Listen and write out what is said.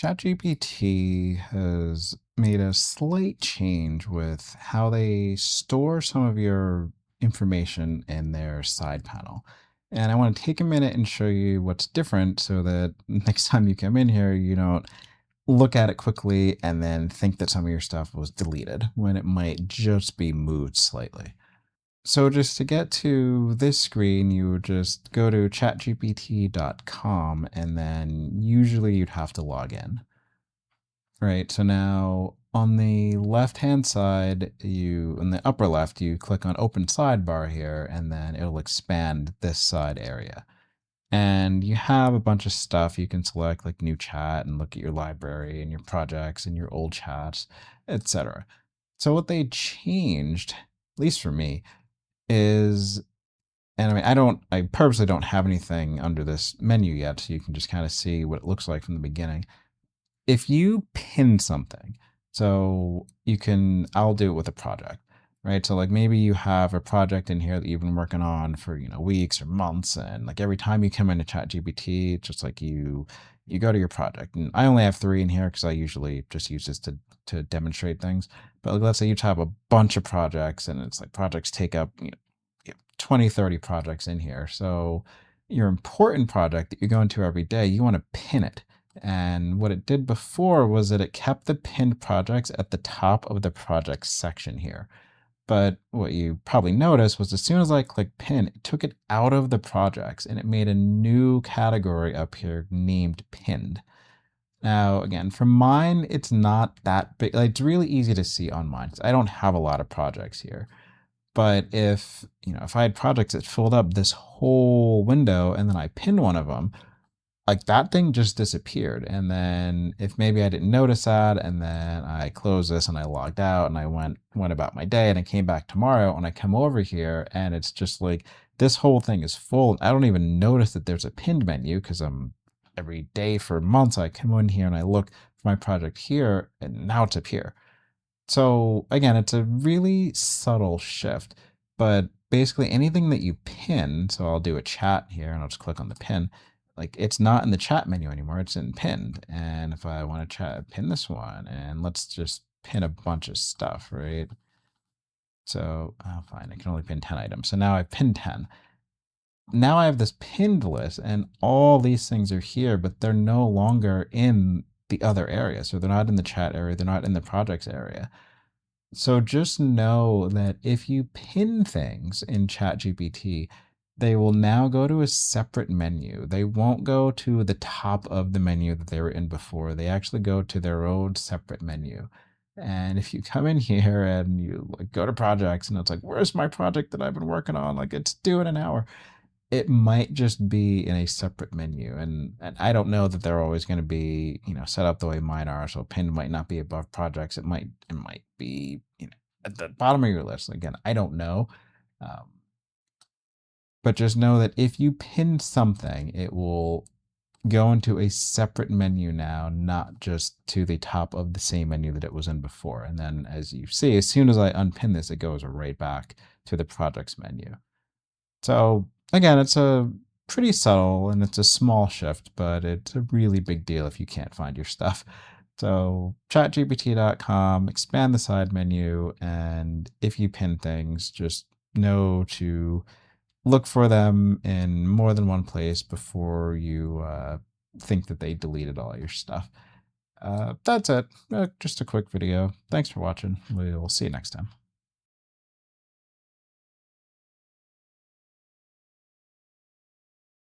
ChatGPT has made a slight change with how they store some of your information in their side panel. And I want to take a minute and show you what's different so that next time you come in here, you don't look at it quickly and then think that some of your stuff was deleted when it might just be moved slightly. So just to get to this screen, you would just go to chatgpt.com and then usually you'd have to log in. Right, so now on the left-hand side, in the upper left, you click on Open Sidebar here, and then it'll expand this side area. And you have a bunch of stuff you can select, like New Chat, and look at your library and your projects and your old chats, etc. So what they changed, at least for me, is, and I purposely don't have anything under this menu yet, so you can just kind of see what it looks like from the beginning. If you pin something, so I'll do it with a project, right? So like maybe you have a project in here that you've been working on for, weeks or months. And like every time you come into ChatGPT, it's just like you go to your project. And I only have 3 in here because I usually just use this to demonstrate things. But like, let's say you have a bunch of projects and it's like projects take up, 20, 30 projects in here. So your important project that you go into every day, you want to pin it. And what it did before was that it kept the pinned projects at the top of the project section here. But what you probably noticed was as soon as I clicked pin, it took it out of the projects and it made a new category up here named pinned. Now, again, for mine, it's not that big. Like, it's really easy to see on mine because I don't have a lot of projects here. But if I had projects that filled up this whole window and then I pinned one of them, like that thing just disappeared. And then if maybe I didn't notice that, and then I closed this and I logged out and I went about my day and I came back tomorrow and I come over here and it's just like this whole thing is full. I don't even notice that there's a pinned menu because every day for months I come in here and I look for my project here and now it's up here. So again, it's a really subtle shift, but basically anything that you pin, so I'll do a chat here and I'll just click on the pin, like it's not in the chat menu anymore, it's in pinned. And if I want to pin this one, and let's just pin a bunch of stuff, right? So, fine, I can only pin 10 items. So now I've pinned 10. Now I have this pinned list and all these things are here, but they're no longer in the other area. So they're not in the chat area, they're not in the projects area. So just know that if you pin things in ChatGPT, they will now go to a separate menu. They won't go to the top of the menu that they were in before. They actually go to their own separate menu. And if you come in here and you like go to projects and it's like, where's my project that I've been working on? Like it's due in an hour. It might just be in a separate menu. And I don't know that they're always going to be, set up the way mine are. So pinned might not be above projects. It might be, at the bottom of your list. Again, I don't know. But just know that if you pin something, it will go into a separate menu now, not just to the top of the same menu that it was in before. And then as you see, as soon as I unpin this, it goes right back to the projects menu. So again, it's a pretty subtle and it's a small shift, but it's a really big deal if you can't find your stuff. So chatgpt.com, expand the side menu, and if you pin things, just know to look for them in more than one place before you think that they deleted all your stuff. That's it. Just a quick video. Thanks for watching. We'll see you next time.